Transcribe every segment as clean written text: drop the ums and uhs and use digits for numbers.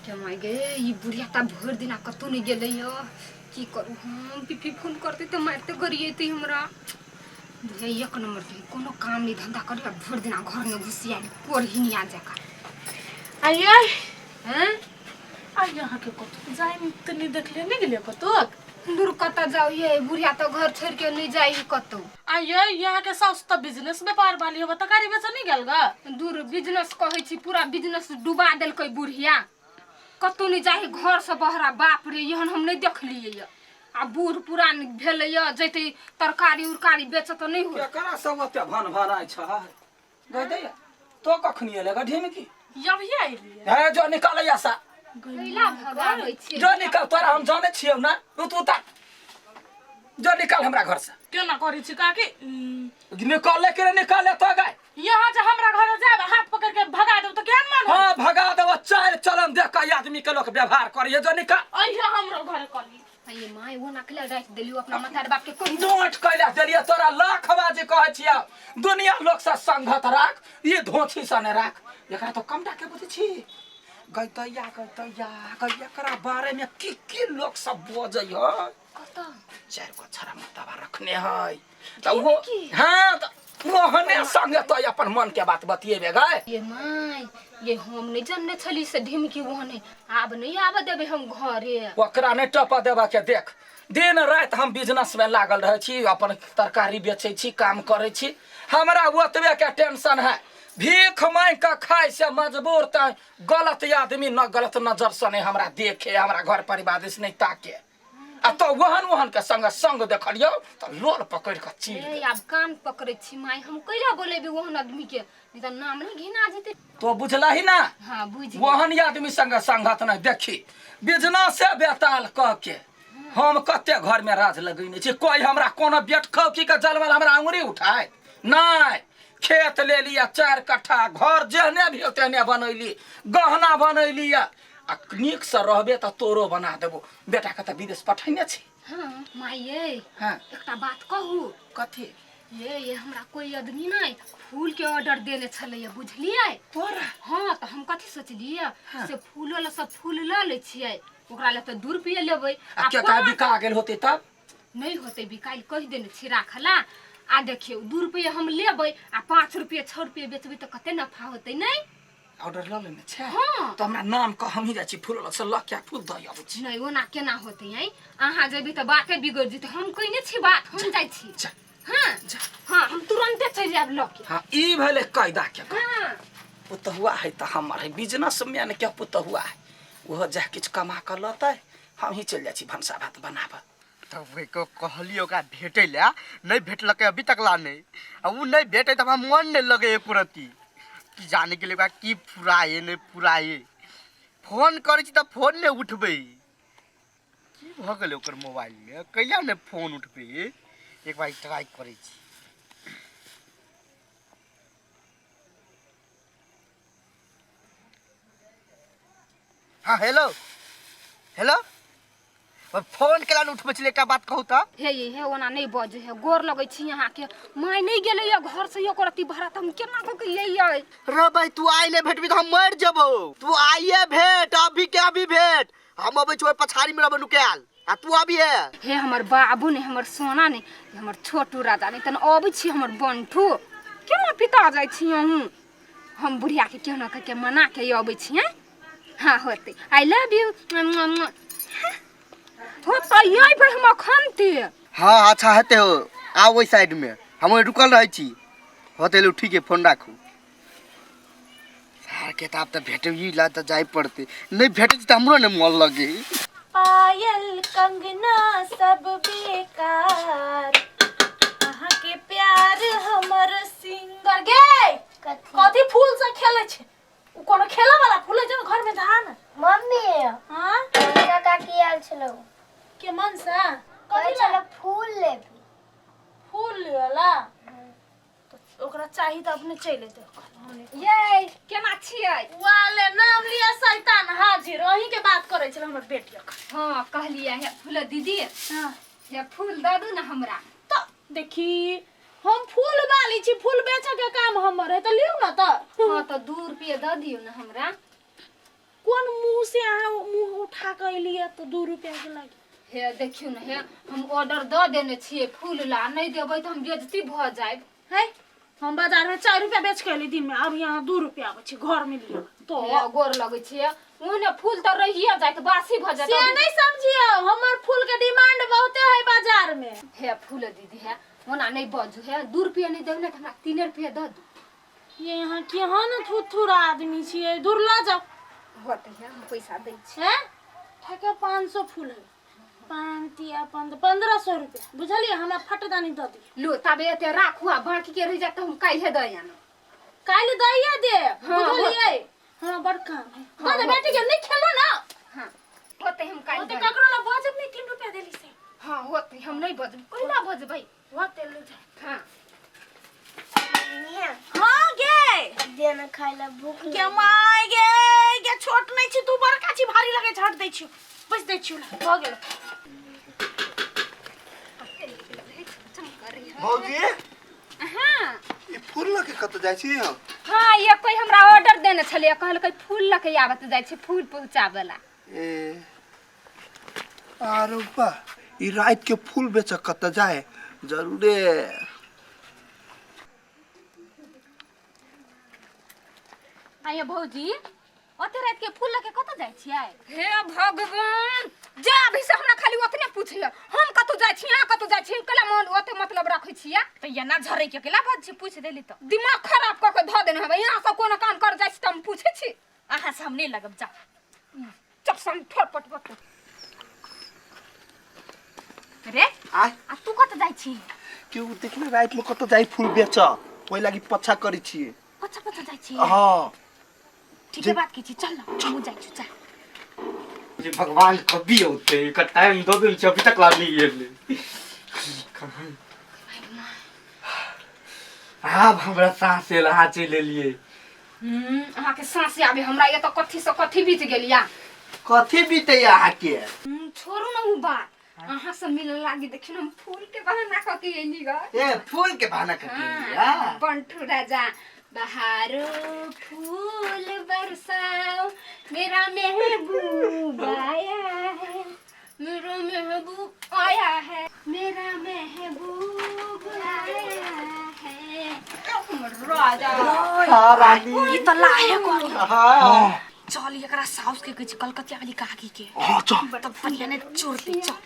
क्या माय गे ये बुढ़िया ता भर दिन कतौ नहीं गेले यो की करू हम पीपी फोन करते तो मारते गरिएती हमरा बुढ़िया एक नंबर के कोनो काम नहीं धंधा कर भर दिन घर में घुसिया पढ़ी नहीं आ जाका आइए हैं आ यहाँ के कतो जाई त नहीं देखले नहीं गेले कतो दूर कता जाओ ये बुढ़िया तो घर छोड़ के नहीं जाई कतो आइए यहाँ के सास त बिजनेस व्यापार वाली हो त कारी बेच नहीं गेल ग दूर बिजनेस कहै छी पूरा बिजनेस डुबा देल कोई बुढ़िया कतो नहीं जाई घर से बहरा बाप रे यहन हम नहीं देखलिए आ बूढ़ पुरान भेले य जैते तरकारी उरकारी बेच त नहीं हो एकरा सब ओते भन भनाइ छ गदैया तो कखनी एले गढी की यही आइली है जो निकालैया सा गैला भगाबै छी जो निकाल तोरा हम जाने छियौ ना तू ता जो निकाल हमरा घर से केना करै छी काकी निकाले के निकाले तो गए यहाँ जे हमरा घर जाब हाथ पकड़ के भगा दो तो केहन मान हां भगा देव चाल चलन देख के आदमी के लोग व्यवहार करिए जो निकाल अइया हमरो घर कली ये माय वो नकले राख देलियो अपना मतार बाप के कोई नोट कैला देलिए तोरा लाख बाजी कहै छिया दुनिया लोग से संगत राख ये धोछी सने राख एकरा तो कम डाके बुझै छी गैया एकरा बारे में की लोग सब बोझै हो कता चार को छरा मतबा रखने है त वो हां त मोहने संगे तो अपन मन के बात बतिएबे गए ये माय ये हम नहीं जानने छली से ढिमकी वहने आब नहीं आब देबे हम घरे ओकरा ने टपा देबा के देख दिन रात हम बिजनेस में लागल रहे छी अपन तरकारी बेचै छी काम करै छी हमरा ओतबे के टेंशन है भीख मांग के खाए से मजबूर त गलत आदमी न गलत नजर से नहीं हमरा देखे हमरा घर परिवार से नहीं ताके आ तो वहन के संग देखलियो त लोल पकड़ के चीर ए अब कान पकड़े छी माय हम कइला बोलेबे वहन आदमी के नहीं त नाम नहीं घिना जेते तो बुझलही ना हां बुझ वहन आदमी संग संगत नहीं देखी बिजनेस से बेताल कह के हम कते घर में राज लगैने छी कोई हमरा कोनो बेट खौकी के जलवल हमरा अंगुरी उठाए नहीं खेत ले लिया 4 कट्ठा घर जेहने भी तेने बनैली गहना बनैली आ नीक से रहबे त तोरो बना देबो बेटा के त विदेश पठैने छी हां माय ये हां एकटा बात कहू कथि ये हमरा कोई आदमी नहीं फूल के ऑर्डर देले छले बुझलिए तोरा हां त हम कथि सोचलिए से फूल वाला सब फूल ल ले छिए ओकरा ले त 2 रुपया लेबै आ के का बिका गेल होते तब नहीं होते बिकाइल कह देने छी राखला आ देखियो 2 रुपया हम लेबै आ 5 रुपया 6 रुपया बेचबै त कते नफा होते नहीं ऑर्डर ल लेने छै हां तो हमरा नाम क हम ही जाय छी फूल से ल के फूल दय आबै छी नहीं ओना केना होते है आहा जेबी त बाते बिगड़ जेते हम कइने छी बात हम जाय छी हां हां हम तुरंते चल जाब ल के हां ई भेले कायदा के हां पुतहुआ है त हमर है बिजनेस में के पुतहुआ है वो जा किछ कमा कर लतै हम ही चल जाय छी भंसा भात बनाबे तब वे को कहलियो का भेटैला नहीं भेटलक अभी तक ला नहीं अब उ नहीं भेटै त हमरा मन नहीं लगे एक प्रति कि जाने के लिए का की फुराए नहीं फुराए फोन करै छी त फोन नहीं उठबै की भ गेलै ओकर मोबाइल में कहिया ने फोन उठबै एक बार ट्राई करै छी हां हेलो हेलो फोन केला न उठबै छले एकटा बात कहू त हे ओना नहीं बजे है गोर लगै छी यहां के माय नहीं गेले या घर से एको रति भरा त हम केना क के ये रे भाई तू आई ने भेटबी त हम मर जबो तू आइए भेट अभी के अभी भेट हम अबै छी पछाड़ी में रहबे नुकाल आ तू अभी है हे हमर बाबू ने हमर सोना ने हमर छोटू राजा ने तन अबै छी हमर बंठू केना पिता जाय छी हम बुढ़िया के केना के मना के अबै छी हैं हां होते आई लव यू होता यही पर हम खनते हां अच्छा हेते हो आ ओई साइड में हम रुकल रहै छी होते लो ठीक है फोन राखू सार किताब त भेटई ला त जाय पड़ते नहीं भेटै त हमरो ने मन लगे पायल कंगना सब बेकार अहाँ के प्यार हमर सिंगर गे कथि फूल से खेले छै उ कोनो खेला वाला फूल है जो घर में धान मम्मी हां काका की आल छलो के मन से कथि चलो फूल ले फूल लेला तो ओकरा चाहिए त अपने चले दे ये केना छियै वाले नाम लिया शैतान हाजिर रही के बात करे छ हमर बेटी हां कहलिया है फूल दीदी हां ये फूल द दू ना हमरा तो देखी हम फूल वाली छी फूल बेचे के काम हमर है त लियो ना त हां तो 2 रुपया द दियो ना हमरा कौन मुंह से यहाँ मुंह उठा के लिए तो 2 रुपया के लागी हे देखियो ना हे हम ऑर्डर द देने छिए फूल ला नहीं देबै त हम बेइज्जती भ जाएब है हम बाजार में 4 रुपया बेच के अली दिन में अब यहाँ 2 रुपया बचे घर में लिए तो हे गोर लगै छिए ओने फूल त रहिए जाय त बासी भ जात से नहीं समझियो हमर फूल के डिमांड बहुते है बाजार में हे फूल दीदी है ओना नहीं बजू है 2 रुपया नहीं देब ने त हमरा 3 रुपया द दू ये यहाँ केहन थुथुर आदमी छिए दूर ला जाओ होते है हम पैसा दै छी हैं ठके 500 फूल है 1500 रुपया बुझलिए हमरा फटदानी द दी लो तबे एते राखू आ बाकी के रह जात हम काल्हे द आना काल दैया दे हाँ, बुझलिए हमरा बड़ काम है बड़ बेटी के नहीं खेलो ना हां होते हम काल्हे तो ककरो ना बजब नहीं 3 रुपया देली से हां होते हम नहीं बजब कोइला बजबै होते ले जा हां हां गे देना खाइला भूख के माय गे छोट नहीं छी तू बड़का छी भारी लगे झट दै छी बस दै छी हो गेल भौजी हां ई फूल लके कत जाइ छी हम हां ये कोई हमरा ऑर्डर देने छले कहलकै फूल लके आबत जाय छै फूल पहुंचाबेला ए आरो बा ई रात के फूल बेच कत जाए जरूरे आइए भौजी ओते रात के फूल लके कत जाइ छियै हे भगवान जा अभी से हमरा खाली ओतने पूछिए हम कतौ जाय छी यहाँ कतौ जाय छी कला मन ओते मतलब रखै छियै तो ये ना झरै के केला बात छी पूछ देली तो दिमाग खराब क के ध देने हबे यहाँ से कोनो काम कर जाय छी त हम पूछे छी आहा से हम नहीं लगब जा चप सम ठोपट पट रे आ आ तू कत जाइ छी केहू देखले रात में कत जाई फूल बेच ओइ लागि पछा करै छी पछा पछा जाइ छी हां ठीक है बात की छी चल ना हम जाइ छी चल जे भगवान कभी होते का टाइम दो दिन से अभी तक ला नहीं ये अब हमरा सांस लहा चले लिए अहाँ के सांस आबे हमरा ये त कथि से कथि बीत गेलिया कथी बीते यहाँ के छोड़ू ना उ बात अहाँ से मिले लागी देखिन हम फूल के बहाना क के एनी ग ए फूल के बहाना हाँ, बंठू राजा बहारो फूल बरसाओ मेरा महबूब आया है मेरा महबूब आया है मेरा महबूब आया है राजा हां रानी ई त लाहे करी हां चल एकरा साउस के कह कलकतिया वाली काकी के हां चल तो बढ़िया ने चोरती चल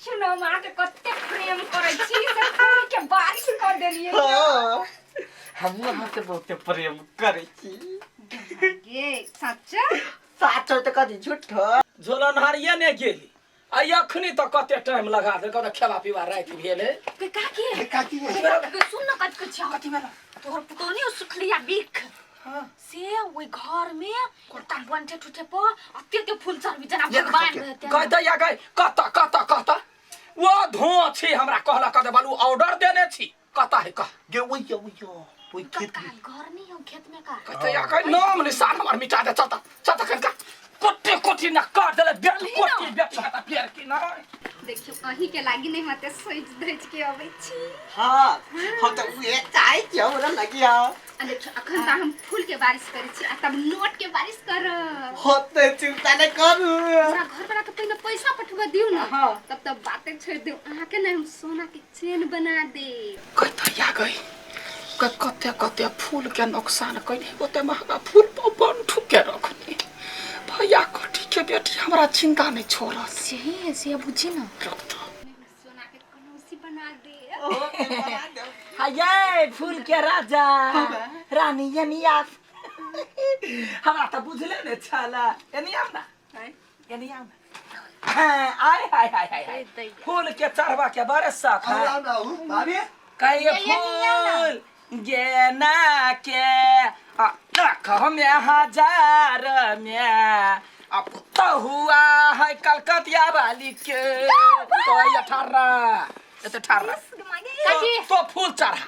सुनो मां के कते प्रेम करै छी से फूल के बारिश कर देलिए हां हम वहां से बहुत प्रेम करे छी गे सच्चा साचो त कथी झूठ झोलन हरिये ने गेली आ अखनी त कते टाइम लगा दे कत खेला पीवा रात भेले के काकी काकी सुन न कत कछ कथि भेल तोहर पुतौनी सुखलिया बिख हां से ओइ घर में कोटा बंठे ठुठे प अत्ते फूल चढ़बी जना भगवान रहते कह दे या गई कत वो धो छी हमरा कहला कदे बालू ऑर्डर देने छी कता है कह गे ओइ खेत में घर नहीं हो खेत में का कहते या गई नाम निशान हमर मिटा दे चता कनका कोटी ना काट देले बेल कोटी बेचता पेड़ की ना देखियो अही के लागी नहीं मते सोच धज के आबै छी हां हम त उहे चाहे छ हमरा लगिया देखियो अखन त हम फूल के बारिश करै छी आ तब नोट के बारिश कर होते चिंता न करू हमरा घर वाला के पहले पैसा पठवा दियो ना हाँ। तब बातें छोड़ दियो अहाँ के ना हम सोना के चेन बना दे कहता या गई कते फूल के नुकसान कइले ओते महंगा फूल पवन ठुके रखनी भैया कटी के बेटी हमरा चिंता नहीं छोड़ा से बुझी न सोना के कनौसी बना दे हाय फूल के राजा रानी यनिया हमरा त बुझले ने छला यनिया ना यनिया हाय फूल के चढ़वा के बड़े शौक है राम भाभी कई फूल गेना के लाखों में हजार में अब तो हुआ है कलकतिया वाली के तो 18 ये 18 तो फूल चढ़ा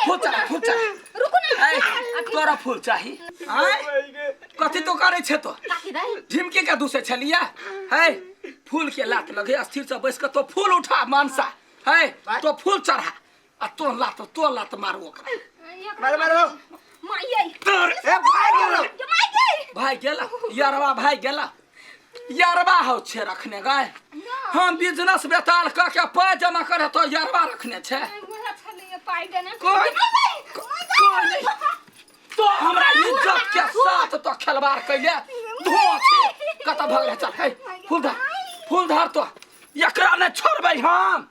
फूल चढ़ा रुको ना तोरा फूल चाही कथी तो करे छे तो झिमकी के दूसरे छलिया है फूल के लात लगे अस्थिर से बैस के तो फूल उठा मानसा है तो फूल चढ़ा आ तो लात मारू ओकरा मारो माये तर ए भाई गेलो भाई गेला यारवा भाई गेला यारवा हो छे रखने गए हम बिजनेस बेताल क के पाय जमा करे तो यारवा रखने छे मोला छले पाई देना कोई नहीं तो हमरा इज्जत के साथ तो खिलवाड़ कैले धो छे कत भगले चल है फूल धर तो एकरा ने छोड़बै हम